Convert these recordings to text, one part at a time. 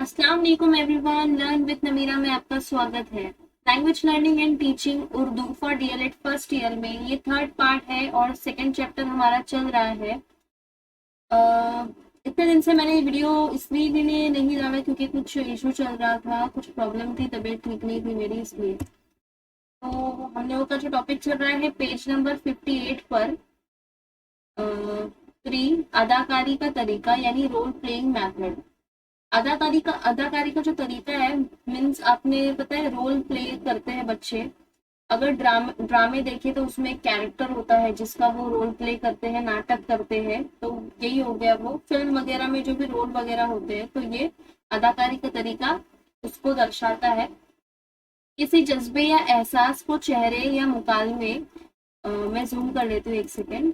अस्सलाम वालेकुम everyone, learn with Namira में आपका स्वागत है। Language learning and teaching Urdu for DElEd first year में ये थर्ड पार्ट है और सेकंड चैप्टर हमारा चल रहा है। अ, इतने दिन से मैंने वीडियो इसलिए भी नहीं डाला क्योंकि कुछ इशू चल रहा था, कुछ प्रॉब्लम थी, तबीयत ठीक नहीं थी मेरी, इसलिए। तो हम लोगों का जो टॉपिक चल रहा है पेज नंबर 58 पर, 3 अदाकारी का तरीका यानी रोल प्लेइंग मैथड। अदाकारी का जो तरीका है, मीन्स आपने पता है रोल प्ले करते हैं बच्चे। अगर ड्रामे देखे तो उसमें एक कैरेक्टर होता है जिसका वो रोल प्ले करते हैं, नाटक करते हैं, तो यही हो गया। वो फिल्म वगैरह में जो भी रोल वगैरह होते हैं, तो ये अदाकारी का तरीका उसको दर्शाता है। किसी जज्बे या एहसास को चेहरे या मुकालमे, मैं जूम कर लेती हूँ एक सेकेंड,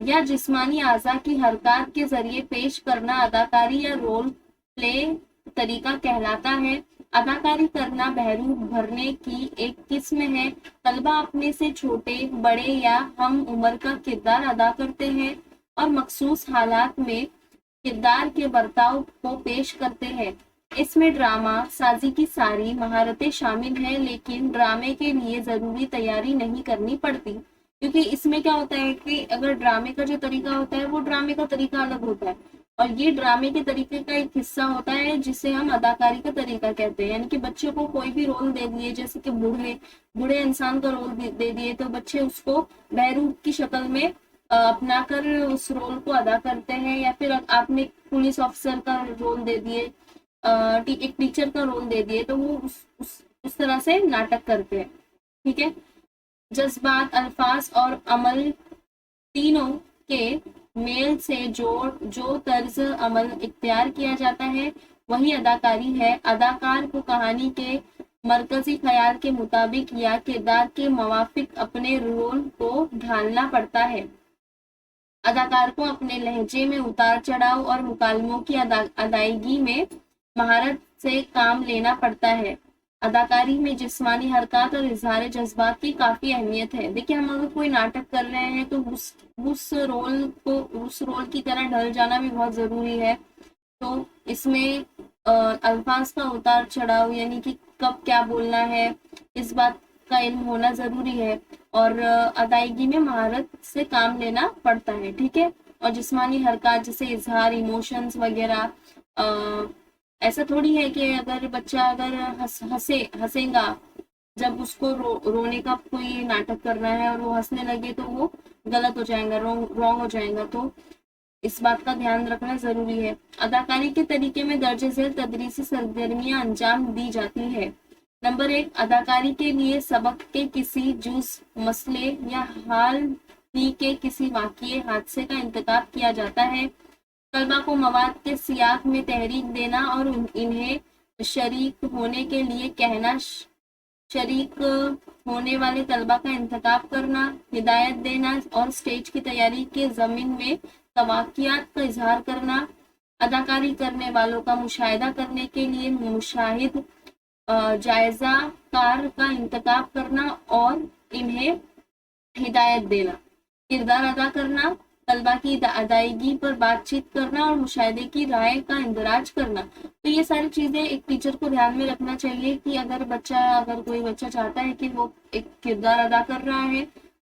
या जिस्मानी आज़ा की हरकत के जरिए पेश करना अदाकारी या रोल प्ले तरीका कहलाता है। अदाकारी करना बहरूप भरने की एक किस्म है। तलबा अपने से छोटे, बड़े या हम उम्र का किरदार अदा करते हैं और मखसूस हालात में किरदार के बर्ताव को पेश करते हैं। इसमें ड्रामा साजी की सारी महारतें शामिल हैं, लेकिन ड्रामे के लिए जरूरी तैयारी नहीं करनी पड़ती, क्योंकि इसमें क्या होता है कि अगर ड्रामे का जो तरीका होता है वो ड्रामे का तरीका अलग होता है, और ये ड्रामे के तरीके का एक हिस्सा होता है जिसे हम अदाकारी का तरीका कहते हैं। यानी कि बच्चे को कोई भी रोल दे दिए, जैसे कि बूढ़े बूढ़े इंसान का रोल दे दिए, तो बच्चे उसको बहरूप की शक्ल में अपना कर उस रोल को अदा करते हैं। या फिर आपने पुलिस ऑफिसर का रोल दे दिए, एक टीचर का रोल दे दिए, तो वो उस तरह से नाटक करते हैं। ठीक है। जज्बात, अल्फाज और अमल तीनों के मेल से जो तर्ज अमल इख्तियार किया जाता है वही अदाकारी है। अदाकार को कहानी के मरकजी ख्याल के मुताबिक या किरदार के मुवाफिक अपने रोल को ढालना पड़ता है। अदाकार को अपने लहजे में उतार चढ़ाव और मुकालमों की अदायगी में महारत से काम लेना पड़ता है। अदाकारी में जिस्मानी हरकत और इजहार जज्बात की काफी अहमियत है। देखिए, हम अगर कोई नाटक कर रहे हैं तो उस रोल की तरह ढल जाना भी बहुत जरूरी है। तो इसमें अल्फाज का उतार चढ़ाव, यानी कि कब क्या बोलना है, इस बात का इल्म होना जरूरी है। और अदायगी में महारत से काम लेना पड़ता है। ठीक है। और जिस्मानी हरकत जैसे इजहार, इमोशंस वगैरह, ऐसा थोड़ी है कि अगर बच्चा अगर हंसेगा, जब उसको रोने का कोई नाटक करना है और वो हंसने लगे तो वो गलत हो जाएगा, रॉन्ग हो जाएगा। तो इस बात का ध्यान रखना जरूरी है। अदाकारी के तरीके में दर्ज झेल तदरीसी सरगर्मियां अंजाम दी जाती है। नंबर 1, अदाकारी के लिए सबक के किसी जुज, मसले या हाल ही के किसी वाक़ये, हादसे का इंतखाब किया जाता है। तलबा को मवाद के सियाक में तहरीक देना और इन्हें शरीक होने के लिए कहना, शरीक होने वाले तलबा का इंतखाब करना, हिदायत देना और स्टेज की तैयारी के ज़मीन में तवाक़ियात का इजहार करना। अदाकारी करने वालों का मुशाहिदा करने के लिए मुशाहिद जायजा कार का इंतखाब करना और इन्हें हिदायत देना। किरदार अदा करना, तलबा की अदायगी पर बातचीत करना और मुशाहिदे की राय का इंदराज करना। तो ये सारी चीजें एक टीचर को ध्यान में रखना चाहिए कि अगर कोई बच्चा चाहता है कि वो एक किरदार अदा कर रहा है,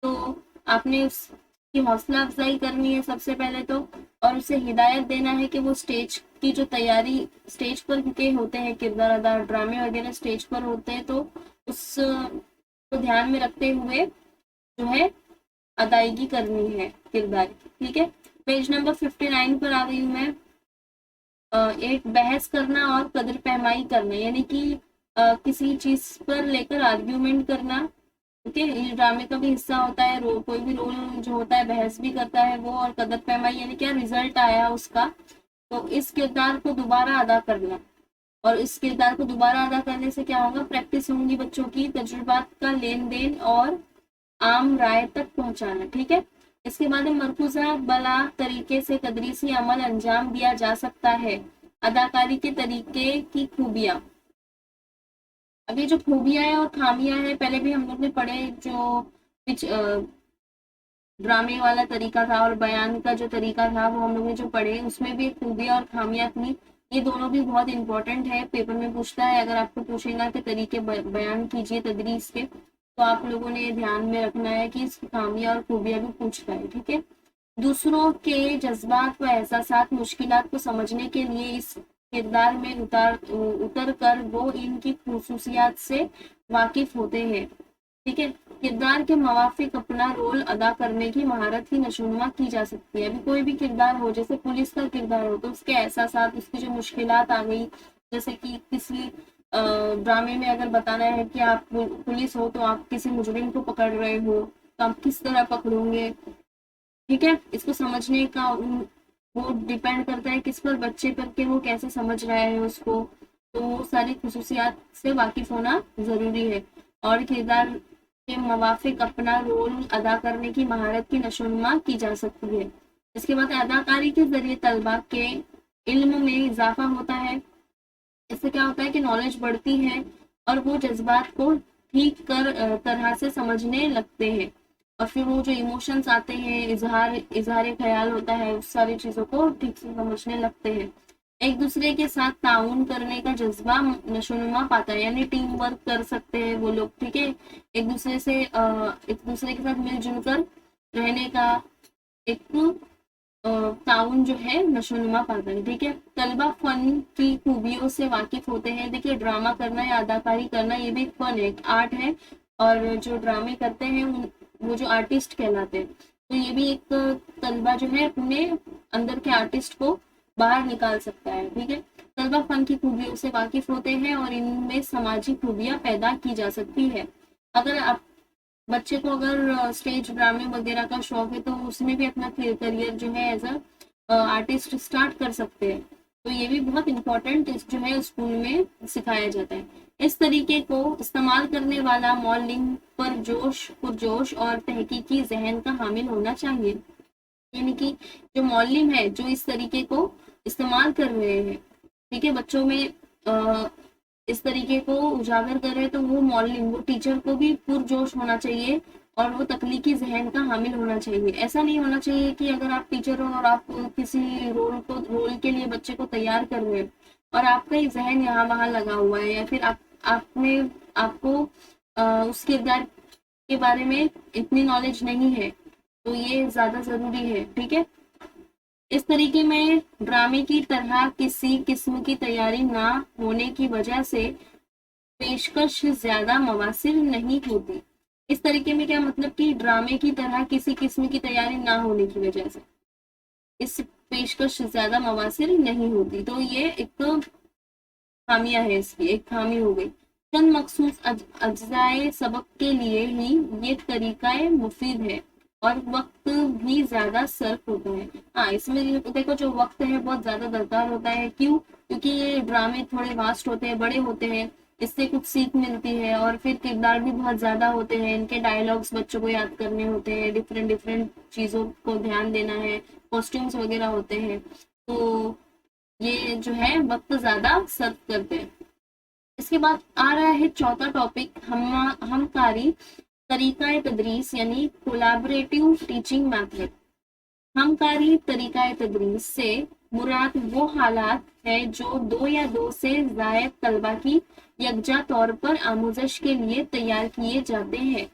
तो आपने उसकी हौसला अफजाई करनी है सबसे पहले तो, और उसे हिदायत देना है कि वो स्टेज की जो तैयारी, स्टेज पर के होते हैं किरदार अदा, ड्रामे वगैरह स्टेज पर होते हैं, तो उस को ध्यान में रखते हुए जो है अदायगी करनी है किरदार की। ठीक है। पेज नंबर 59 पर आ गई हूँ मैं। एक बहस करना और कदर पैमाई करना, यानी कि किसी चीज पर लेकर आर्ग्यूमेंट करना। ठीक है। ये ड्रामे का भी हिस्सा होता है। कोई भी रोल जो होता है बहस भी करता है वो, और कदर पैमाई यानी क्या रिजल्ट आया उसका, तो इस किरदार को दोबारा अदा करना। और इस किरदार को दोबारा अदा करने से क्या होगा, प्रैक्टिस होंगी बच्चों की, तजुर्बात का लेन देन और आम राय तक पहुंचाना। ठीक है। इसके बाद मरकूजा बला तरीके से तदरीसी अमल अंजाम दिया जा सकता है। अदाकारी के तरीके की खूबियां। अब ये जो खूबियां है और खामियां है, पहले भी हम लोग ने पढ़े, जो ड्रामे वाला तरीका था और बयान का जो तरीका था वो हम लोग ने जो पढ़े, उसमें भी खूबियाँ और खामियां थी। ये दोनों भी बहुत इंपॉर्टेंट है, पेपर में पूछता है। अगर आपको पूछेगा कि तरीके बयान कीजिए तदरीस के, तो आप लोगों ने ध्यान में रखना है कि इसकी खामियां और खूबियां भी पूछता है, ठीक है। दूसरों के जज्बात व एहसासात, मुश्किलात को समझने के लिए इस किरदार में उतर कर वो इनकी खसूसियात से वाकिफ होते हैं, ठीक है। किरदार के मुवाफिक अपना रोल अदा करने की महारत की नशोनुमा की जा सकती है। अभी कोई भी किरदार हो, जैसे पुलिस का किरदार हो, तो उसके एहसासात, उसकी जो मुश्किलात आ गई, जैसे कि किसी ड्रामे में अगर बताना है कि आप पुलिस हो, तो आप किसी मुजरिम को पकड़ रहे हो, तो आप किस तरह पकड़ोगे, ठीक है। इसको समझने का वो डिपेंड करता है किस पर, बच्चे पर, के वो कैसे समझ रहा है उसको। तो वो सारी खसूसियात से वाकिफ होना जरूरी है। और किरदार के मुवाफिक अपना रोल अदा करने की महारत की नशोनुमा की जा सकती है। इसके बाद अदाकारी के जरिए तलबा के इल्म में इजाफा होता है। इससे क्या होता है कि नॉलेज बढ़ती है और वो जज्बात को ठीक तरह से समझने लगते हैं। और फिर वो जो इमोशंस आते हैं, इजहार ख्याल होता है, उस सारी चीजों को ठीक से समझने लगते हैं। एक दूसरे के साथ ताउन करने का जज्बा नशोनुमा पाता है, यानी टीम वर्क कर सकते हैं वो लोग, ठीक है। एक दूसरे के साथ मिलजुल कर रहने का एक ताउन जो है नशोनुमा पाता है, ठीक है। तलबा फन की खूबियों से वाकिफ होते हैं। देखिए, ड्रामा करना या अदाकारी करना ये भी एक फन है, एक आर्ट है। और जो ड्रामे करते हैं वो जो आर्टिस्ट कहलाते हैं। तो ये भी एक तलबा जो है अपने अंदर के आर्टिस्ट को बाहर निकाल सकता है, ठीक है। तलबा फन की खूबियों से वाकिफ होते हैं और इनमें सामाजिक खूबियां पैदा की जा सकती है। अगर आप बच्चे को अगर स्टेज ड्रामे वगैरह का शौक है, तो उसमें भी अपना करियर जो है एज अ आर्टिस्ट स्टार्ट कर सकते हैं। तो ये भी बहुत इम्पोर्टेंट जो है स्कूल में सिखाया जाता है। इस तरीके को इस्तेमाल करने वाला मौलिम पुरजोश और तहकीकी जहन का हामिल होना चाहिए। यानी कि जो मौलिम है, जो इस तरीके को इस्तेमाल कर रहे हैं, ठीक है, बच्चों में इस तरीके को उजागर कर रहे हैं, तो वो मौलिम, वो टीचर को भी पुरजोश होना चाहिए और वो तकलीकी जहन का हामिल होना चाहिए। ऐसा नहीं होना चाहिए कि अगर आप टीचर हो और आप किसी रोल के लिए बच्चे को तैयार कर रहे हैं और आपका ही जहन यहाँ वहां लगा हुआ है, या फिर आपको उस किरदार के बारे में इतनी नॉलेज नहीं है, तो ये ज्यादा जरूरी है, ठीक है। इस तरीके में ड्रामे की तरह किसी किस्म की तैयारी ना होने की वजह से पेशकश ज्यादा मवासिर नहीं होती। इस तरीके में क्या मतलब कि ड्रामे की तरह किसी किस्म की तैयारी ना होने की वजह से इस पेशकश ज्यादा मवासिर नहीं होती। तो ये एक खामियां है, इसकी एक खामी हो गई। चंद मखसूस अज्जाए सबक के लिए ही ये तरीका मुफीद है और वक्त भी ज्यादा सर्फ होता है। हाँ, इसमें देखो जो वक्त है बहुत ज्यादा दरकार होता है। क्यों? क्योंकि ये ड्रामे थोड़े वास्ट होते हैं, बड़े होते हैं, इससे कुछ सीख मिलती है। और फिर किरदार भी बहुत ज्यादा होते हैं, इनके डायलॉग्स बच्चों को याद करने होते हैं, डिफरेंट डिफरेंट चीजों को ध्यान देना है, कॉस्ट्यूम्स वगैरह होते हैं। तो ये जो है वक्त ज्यादा सर्व करते हैं। इसके बाद आ रहा है चौथा टॉपिक, हमकारी तरीका तदरीस, यानी कोलैबोरेटिव टीचिंग मेथड। हमकारी तरीका तदरीस से मुराद वो हालात है जो दो या दो से ज्यादा तलबा की यकजा तौर पर आमोजश के लिए तैयार किए जाते हैं,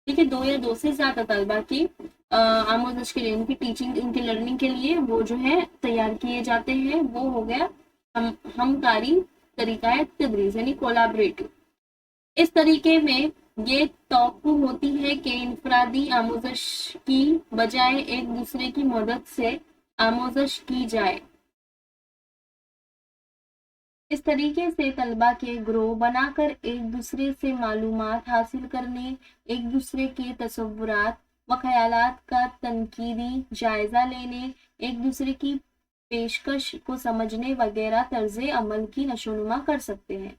ठीक है। दो या दो से ज्यादा तलबा की आमोजश के लिए, उनकी टीचिंग, उनकी लर्निंग के लिए वो जो है तैयार किए जाते हैं, वो हो गया हमकारी तरीका तदरीस, यानी कोलैबोरेटिव। इस तरीके में ये तवक्को होती है कि इनफरादी आमोजश की बजाय एक दूसरे की मदद से आमोजश की जाए। इस तरीके से तलबा के ग्रोह बनाकर एक दूसरे से मालूमात हासिल करने, एक दूसरे के तसव्वुरात व ख्यालात का तनकीदी जायजा लेने, एक दूसरे की पेशकश को समझने वगैरह तर्ज अमल की नशोनुमा कर सकते हैं।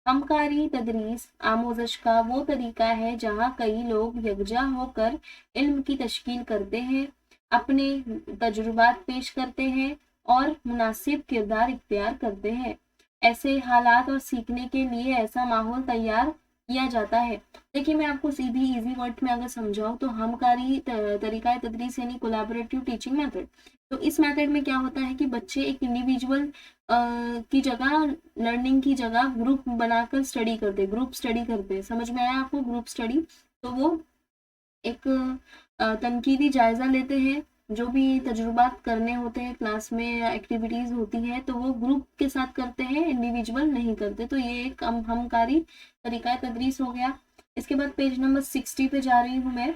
हमकारी तदरीस आमोजश का वो तरीका है जहाँ कई लोग यकजा होकर इल्म की तश्कील करते हैं, अपने तजुर्बात पेश करते हैं और मुनासिब किरदार इख्तियार करते हैं। ऐसे हालात और सीखने के लिए ऐसा माहौल तैयार किया जाता है। देखिए मैं आपको सीधी इजी वर्ड में अगर समझाऊं तो हमकारी तरीका तदरीस यानी कोलैबोरेटिव टीचिंग मेथड। तो इस मेथड में क्या होता है कि बच्चे एक इंडिविजुअल की जगह, लर्निंग की जगह ग्रुप बनाकर स्टडी करते, ग्रुप स्टडी करते। समझ में आया आपको ग्रुप स्टडी? तो वो एक तनकीदी जायजा लेते हैं, जो भी तजुर्बात करने होते हैं क्लास में या एक्टिविटीज होती है तो वो ग्रुप के साथ करते हैं, इंडिविजुअल नहीं करते। तो ये एक हमकारी तरीका तदरीस हो गया। इसके बाद पेज नंबर 60 पे जा रही हूँ मैं।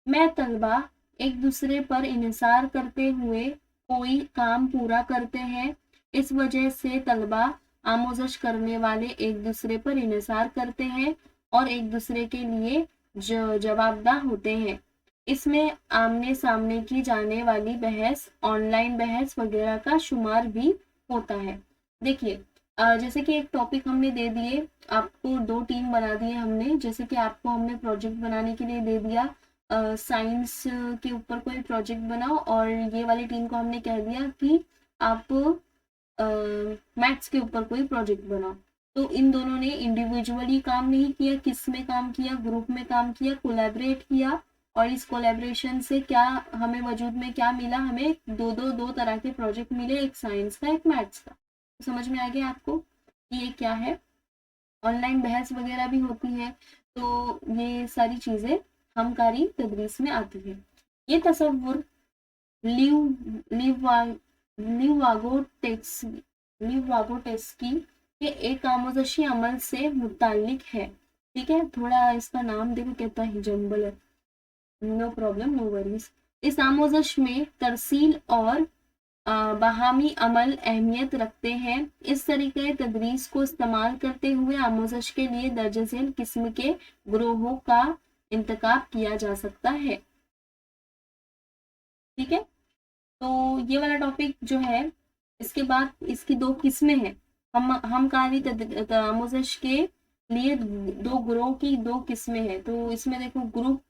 मैं तलबा एक दूसरे पर इन्हिसार करते हुए कोई काम पूरा करते हैं। इस वजह से तलबा आमोजश करने वाले एक दूसरे पर इन्हिसार करते हैं और एक दूसरे के लिए जवाबदाह होते हैं। इसमें आमने सामने की जाने वाली बहस, ऑनलाइन बहस वगैरह का शुमार भी होता है। देखिए जैसे कि एक टॉपिक हमने दे दिए, आपको 2 टीम बना दिए हमने। जैसे कि आपको हमने प्रोजेक्ट बनाने के लिए दे दिया, साइंस के ऊपर कोई प्रोजेक्ट बनाओ, और ये वाली टीम को हमने कह दिया कि आप मैथ्स के ऊपर कोई प्रोजेक्ट बनाओ। तो इन दोनों ने इंडिविजुअली काम नहीं किया, किस में काम किया, ग्रुप में काम किया, कोलैबोरेट किया। और इस कोलैबोरेशन से क्या हमें वजूद में क्या मिला, हमें दो तरह के प्रोजेक्ट मिले, एक साइंस का एक मैथ्स का। तो समझ में आ गया आपको ये क्या है? ऑनलाइन बहस वगैरह भी होती है। तो ये सारी चीजें हमकारी तदरीस में आती है। ये तसव्वुर लिवागोटेस्की के एक आमोजशी अमल से मुतालिक है। ठीक है, थोड़ा इसका नाम देखो कितना ही जंबल है। No problem, no worries. इस आमोजश में तरसील और बाहमी अमल अहमियत रखते हैं। इस तरीके तदरीस को इस्तेमाल करते हुए आमोजश के लिए दर्ज झेल किस्म के ग्रोहों का इंतखाब किया जा सकता है। ठीक है, तो ये वाला टॉपिक जो है, इसके बाद इसकी 2 किस्में हैं। हमकारी आमोजश के लिए 2 ग्रोह की 2 किस्में हैं। तो इसमें देखो, group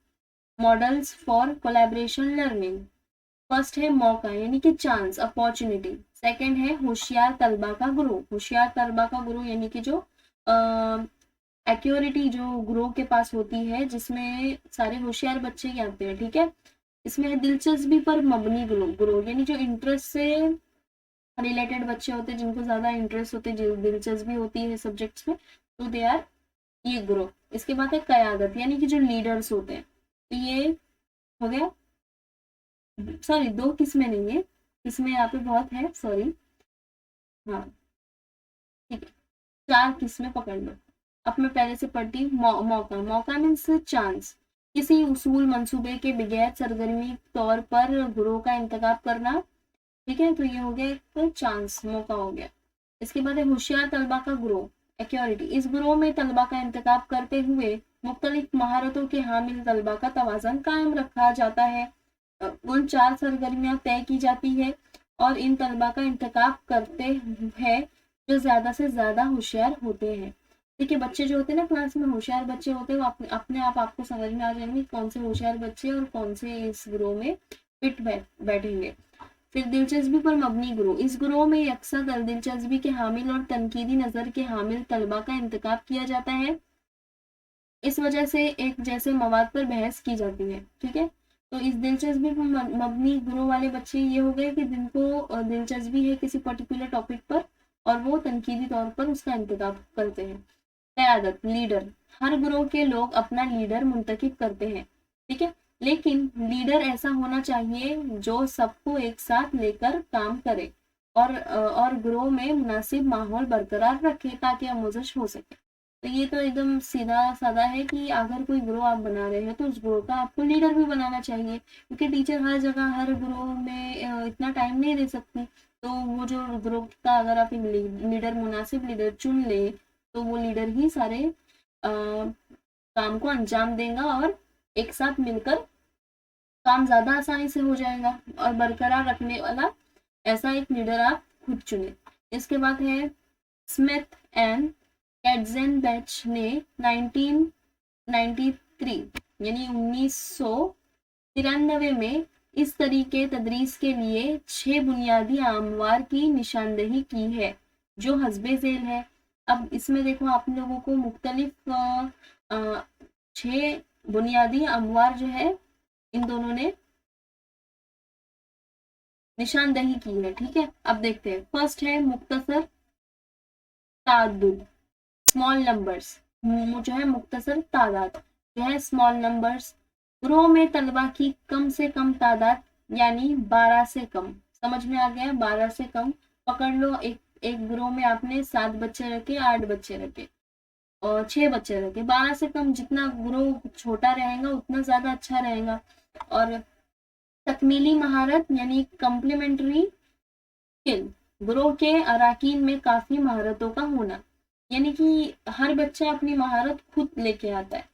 models for collaboration learning. First है मौका यानी कि चांस, अपॉर्चुनिटी। सेकंड है होशियार तलबा का ग्रोह। होशियार तलबा का ग्रोह यानी कि जो एक्यूरिटी जो ग्रोह के पास होती है, जिसमें सारे होशियार बच्चे ही आते हैं। ठीक है, इसमें है दिलचस्पी पर मबनी ग्रोह, यानी जो इंटरेस्ट से रिलेटेड बच्चे होते हैं, जिनको ज्यादा इंटरेस्ट होते हैं, दिलचस्पी होती है सब्जेक्ट्स में, तो दे आर ये ग्रोह। इसके बाद है कयादत यानी कि जो लीडर्स होते हैं। तो ये हो गया, सॉरी 2 किस्में नहीं है, किस्में यहाँ पे बहुत है, सॉरी। हाँ ठीक है, 4 किस्में पकड़ लो। अब मैं पहले से पढ़ती हूँ। मौका मीन्स चांस, किसी उसूल मंसूबे के बगैर सरगर्मी तौर पर ग्रोह का इंतखाब करना। ठीक है, तो ये हो गया एक चांस, मौका हो गया। इसके बाद है होशियार तलबा का ग्रोह, एक्योरिटी। इस ग्रोह में तलबा का इंतखाब करते हुए मुख्तलिफ महारतों के हामिल तलबा का तवाज़न कायम रखा जाता है। उन 4 सरगर्मियां तय की जाती है और इन तलबा का इंतखाब करते हैं जो ज्यादा से ज्यादा होशियार होते हैं। देखिए बच्चे जो होते हैं ना, क्लास में होशियार बच्चे होते हैं, वो अपने आप आपको समझ में आ जाएंगे कौन से होशियार बच्चे और कौन से इस ग्रोह में फिट बैठेंगे। फिर दिलचस्पी पर मबनी ग्रोह। इस ग्रोह में यकसा दिलचस्पी के हामिल और तनकीदी नजर के हामिल तलबा का इंतखाब किया जाता है। इस वजह से एक जैसे मवाद पर बहस की जाती है। ठीक है, तो इस दिलचस्पी पर मबनी ग्रोह वाले बच्चे ये हो गए कि जिनको दिलचस्पी है किसी पर्टिकुलर टॉपिक पर और वो तनकीदी तौर पर उसका इंतखाब करते हैं। क़यादत, लीडर। हर ग्रोह के लोग अपना लीडर मुंतखब करते हैं। ठीक है, लेकिन लीडर ऐसा होना चाहिए जो सबको एक साथ लेकर काम करे और ग्रोह में मुनासिब माहौल बरकरार रखे ताकि आमोजश हो सके। तो ये तो एकदम सीधा साधा है कि अगर कोई ग्रोह आप बना रहे हैं तो उस ग्रोह का आपको लीडर भी बनाना चाहिए, क्योंकि टीचर हर जगह हर ग्रोह में इतना टाइम नहीं दे सकती। तो वो जो ग्रोह का अगर आप लीडर, मुनासिब लीडर चुन ले तो वो लीडर ही सारे काम को अंजाम देगा और एक साथ मिलकर काम ज्यादा आसानी से हो जाएगा और बरकरार रखने वाला ऐसा एक लीडर आप खुद चुने। इसके बाद है स्मिथ एंड कैटजेनबैच ने 1993 यानी 1993 में इस तरीके तदरीस के लिए 6 बुनियादी आमवार की निशानदेही की है जो हस्बे झेल है। अब इसमें देखो आप लोगों को मुख्तलिफ 6 बुनियादी अमवार जो है इन दोनों ने निशानदेही की है, ठीक है। अब देखते हैं, फर्स्ट है मुख्तसर तादुद, स्मॉल नंबर्स, जो है मुख्तसर तादाद जो है स्मॉल नंबर्स। ग्रोह में तलबा की कम से कम तादाद यानी 12 से कम, समझ में आ गया, 12 से कम पकड़ लो। एक ग्रोह में आपने 7 बच्चे रखे, 8 बच्चे रखे और 6 बच्चे रखे, 12 से कम, जितना ग्रोह छोटा रहेगा उतना ज्यादा अच्छा रहेगा। और तकमीली महारत यानी कम्प्लीमेंट्री स्किल, ग्रोह के अराकीन में काफी महारतों का होना, यानी कि हर बच्चा अपनी महारत खुद लेके आता है,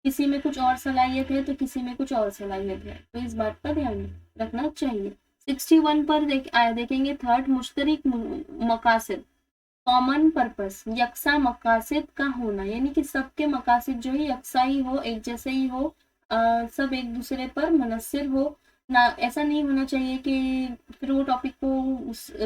किसी में कुछ और सलाहियत है तो किसी में कुछ और सलाहियत है, तो इस बात का ध्यान रखना चाहिए। 61 पर देखेंगे थर्ड, मुश्तरक मकासद, कॉमन पर्पस, यकसा मकासद का होना, यानी कि सबके मकासद जो है यकसा ही हो, एक जैसे ही हो, सब एक दूसरे पर मुनस्सिर हो ना। ऐसा नहीं होना चाहिए कि फिर वो टॉपिक को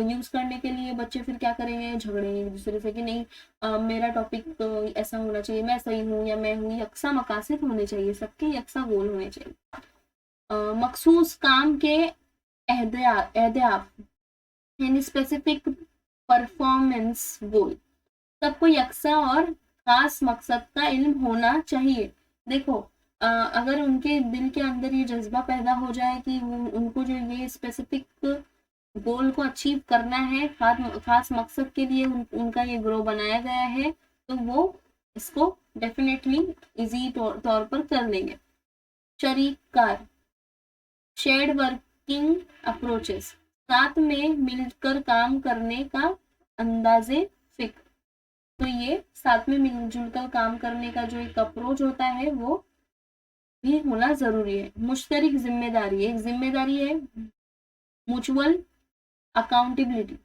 यूज करने के लिए बच्चे फिर क्या करेंगे, झगड़ेंगे एक दूसरे से कि नहीं मेरा टॉपिक तो ऐसा होना चाहिए, मैं सही हूँ या मैं हूँ। यकसा मकासद होने चाहिए, सबके यकसा गोल होने चाहिए। मखसूस काम के अहदाफ यानी स्पेसिफिक परफॉर्मेंस गोल, सबको यकसा और खास मकसद का इल्म होना चाहिए। देखो अगर उनके दिल के अंदर ये जज्बा पैदा हो जाए कि उनको जो ये स्पेसिफिक गोल को अचीव करना है, खास मकसद के लिए उनका ये ग्रो बनाया गया है, तो वो इसको डेफिनेटली इजी तौर पर कर लेंगे। शरीक कार, शेयर्ड वर्किंग अप्रोचेस, साथ में मिलकर काम करने का अंदाजे फिक्र, तो ये साथ में मिलजुल कर काम करने का जो एक अप्रोच होता है वो भी होना जरूरी है। मुश्तरक जिम्मेदारी, एक जिम्मेदारी है म्यूचुअल अकाउंटेबिलिटी,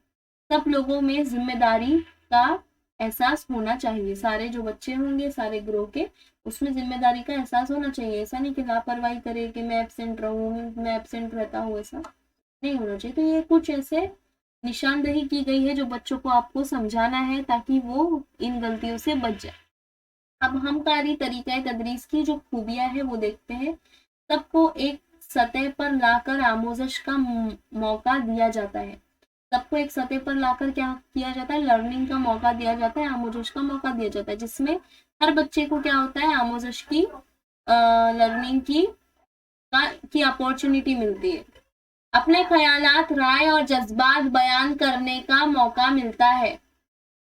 सब लोगों में जिम्मेदारी का एहसास होना चाहिए, सारे जो बच्चे होंगे सारे ग्रोह के उसमें जिम्मेदारी का एहसास होना चाहिए। ऐसा नहीं कि लापरवाही करे कि मैं एब्सेंट रहूं, मैं एब्सेंट रहता हूँ, ऐसा नहीं होना चाहिए। तो ये कुछ ऐसे निशानदेही की गई है जो बच्चों को आपको समझाना है ताकि वो इन गलतियों से बच जाए। अब हम कारी तरीका तदरीस की जो खूबियां है वो देखते हैं। सबको एक सतह पर लाकर आमोजश का मौका दिया जाता है, सबको एक सतह पर लाकर क्या किया जाता है, लर्निंग का मौका दिया जाता है, आमोजश का मौका दिया जाता है, जिसमें हर बच्चे को क्या होता है, आमोजश की लर्निंग की अपॉर्चुनिटी मिलती है, अपने ख्यालात, राय और जज्बात बयान करने का मौका मिलता है।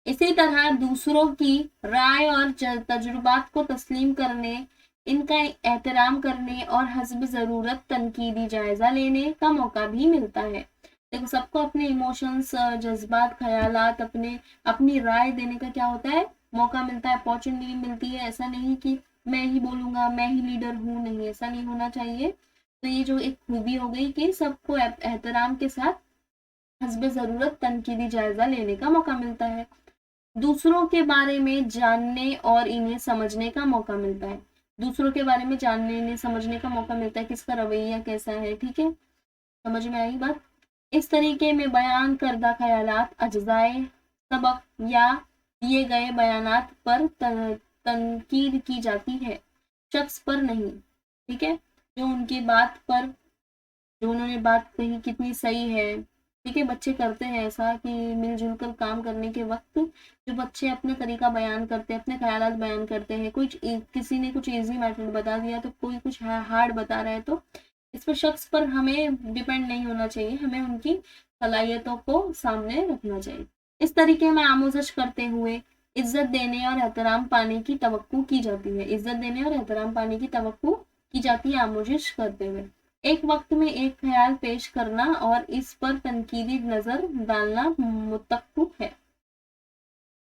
इसी तरह दूसरों की राय और तजुर्बात को तस्लीम करने, इनका एहतराम करने और हस्ब ज़रूरत तनकीदी जायजा लेने का मौका भी मिलता है। देखो सबको अपने इमोशंस, जज्बात, ख्यालात, अपनी राय देने का क्या होता है, मौका मिलता है, अपॉर्चुनिटी मिलती है। ऐसा नहीं कि मैं ही बोलूंगा, मैं ही लीडर हूँ, नहीं, ऐसा नहीं होना चाहिए। तो ये जो एक खूबी हो गई कि सबको एहतराम के साथ हस्ब ज़रूरत तनकीदी जायजा लेने का मौका मिलता है। दूसरों के बारे में जानने और इन्हें समझने का मौका मिलता है, दूसरों के बारे में जानने, इन्हें समझने का मौका मिलता है, किसका रवैया कैसा है, ठीक है, समझ में आई बात। इस तरीके में बयान करदा ख्यालात, अज्जाए सबक या दिए गए बयानात पर तनकीद की जाती है, शख्स पर नहीं, ठीक है, जो उनकी बात पर, जो उन्होंने बात कही कितनी सही है, ठीक है। बच्चे करते हैं ऐसा कि मिलजुल कर काम करने के वक्त जो बच्चे अपने तरीका बयान करते हैं, अपने ख्यालात बयान करते हैं, किसी ने कुछ इजी मेथड बता दिया तो कोई कुछ हार्ड बता रहा है, तो इस पर शख्स पर हमें डिपेंड नहीं होना चाहिए, हमें उनकी सलाहियतों को सामने रखना चाहिए। इस तरीके में आमोजश करते हुए इज्जत देने और एहतराम पाने की तवक्को की जाती है, इज्जत देने और एहतराम पाने की तवक्को की जाती है आमोजश करते हुए। एक वक्त में एक ख्याल पेश करना और इस पर तनकीदी नजर डालना मुतक्कुब है।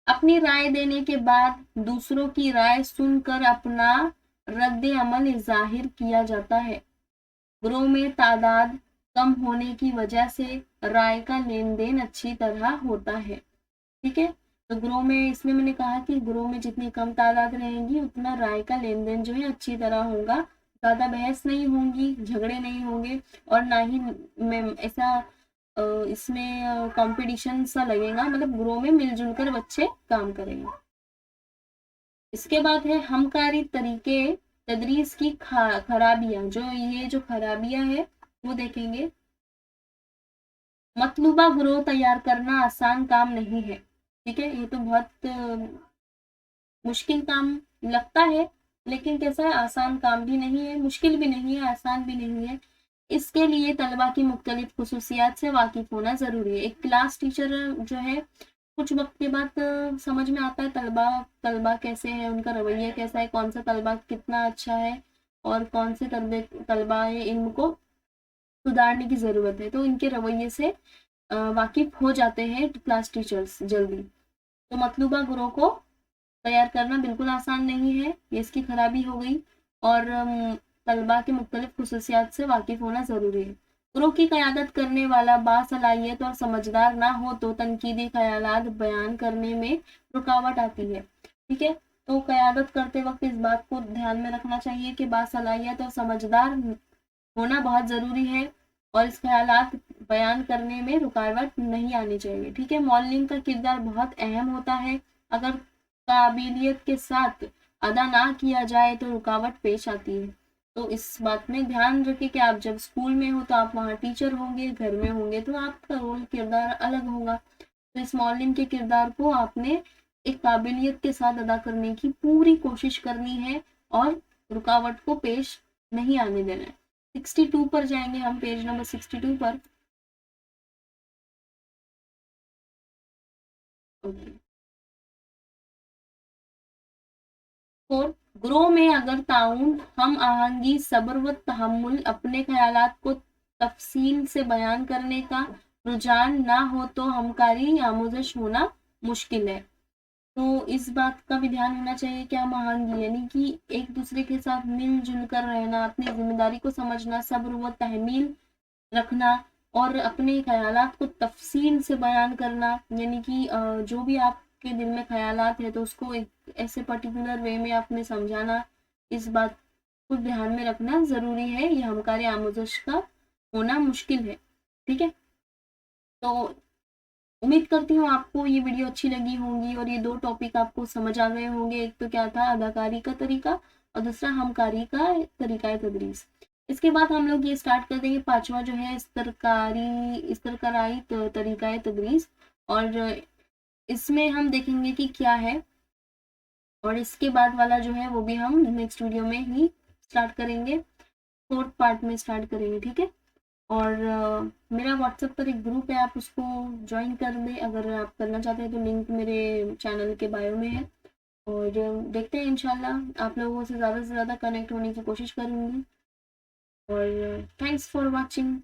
अपनी राय देने के बाद दूसरों की राय सुनकर अपना रद्द अमल जाहिर किया जाता है। ग्रोह में तादाद कम होने की वजह से राय का लेन देन अच्छी तरह होता है, ठीक है। तो ग्रोह में, इसमें मैंने कहा कि ग्रोह में जितनी कम तादाद रहेगी उतना राय का लेन देन जो है अच्छी तरह होगा, ज़्यादा बहस नहीं होंगी, झगड़े नहीं होंगे, और ना ही मैं ऐसा इसमें कंपटीशन सा लगेगा, मतलब ग्रो में मिलजुल कर बच्चे काम करेंगे। इसके बाद है हमकारी तरीके तदरीस की खराबियां। जो ये जो खराबियां है वो देखेंगे। मतलूबा ग्रो तैयार करना आसान काम नहीं है, ठीक है, ये तो बहुत मुश्किल काम लगता है, लेकिन कैसा है, आसान काम भी नहीं है, मुश्किल भी नहीं है, आसान भी नहीं है। इसके लिए तलबा की मुख्तलिफ खसूसियात से वाकिफ होना ज़रूरी है। एक क्लास टीचर जो है कुछ वक्त के बाद समझ में आता है तलबा तलबा कैसे है, उनका रवैया कैसा है, कौन सा तलबा कितना अच्छा है और कौन से तलबा है इनको सुधारने की ज़रूरत है। तो इनके रवैये से वाकिफ हो जाते हैं क्लास टीचर्स जल्दी। तो मतलूबा ग्रो को तैयार करना बिल्कुल आसान नहीं है, ये इसकी खराबी हो गई। और तलबा के मुख्तलिफ खसूसियात से वाकिफ होना ज़रूरी है। ग्रुप की क़यादत करने वाला बासलाहियत और समझदार ना हो तो तनकीदी ख़यालात बयान करने में रुकावट आती है, ठीक है। तो क़यादत करते वक्त इस बात को ध्यान में रखना चाहिए कि बासलाहियत और समझदार होना बहुत ज़रूरी है, और इस ख़यालात बयान करने में रुकावट नहीं आनी चाहिए, ठीक है। मौल्लिम का किरदार बहुत अहम होता है, अगर काबिलियत के साथ अदा ना किया जाए तो रुकावट पेश आती है। तो इस बात में ध्यान रखें कि आप जब स्कूल में हो तो आप वहाँ टीचर होंगे, घर में होंगे तो आपका रोल किरदार अलग होगा। तो इस मौलिम के किरदार को आपने एक काबिलियत के साथ अदा करने की पूरी कोशिश करनी है और रुकावट को पेश नहीं आने देना है। 62 पर जाएंगे हम, पेज नंबर 62 पर। ओके। और ग्रो में अगर ताउन, हम आहंगी, सब्र व तहम्मुल, अपने ख्यालात को तफसील से बयान करने का रुझान ना हो तो हमकारी आमोजश होना मुश्किल है। तो इस बात का भी ध्यान होना चाहिए कि हम आहंगी यानी कि एक दूसरे के साथ मिलजुल कर रहना, अपनी जिम्मेदारी को समझना, सब्र व तहमील रखना, और अपने ख्यालात को तफसील से बयान करना, यानी कि जो भी आपके दिल में ख्यालात है तो उसको एक ऐसे पर्टिकुलर वे में आपने समझाना, इस बात को ध्यान में रखना ज़रूरी है। ये हमकारी आमोजश का होना मुश्किल है, ठीक है। तो उम्मीद करती हूँ आपको ये वीडियो अच्छी लगी होंगी और ये दो टॉपिक आपको समझ आ गए होंगे। एक तो क्या था, अदाकारी का तरीका, और दूसरा हमकारी का तरीका तदरीस। इसके बाद हम लोग ये स्टार्ट कर देंगे पांचवा जो है इस्तरकाराई तरीका तदरीस, और इसमें हम देखेंगे कि क्या है, और इसके बाद वाला जो है वो भी हम नेक्स्ट वीडियो में ही स्टार्ट करेंगे, फोर्थ पार्ट में स्टार्ट करेंगे, ठीक है। और मेरा व्हाट्सएप पर एक ग्रुप है, आप उसको ज्वाइन कर दें अगर आप करना चाहते हैं, तो लिंक मेरे चैनल के बायो में है। और देखते हैं, इंशाल्लाह आप लोगों से ज़्यादा कनेक्ट होने की कोशिश करूँगी। और थैंक्स फॉर वॉचिंग।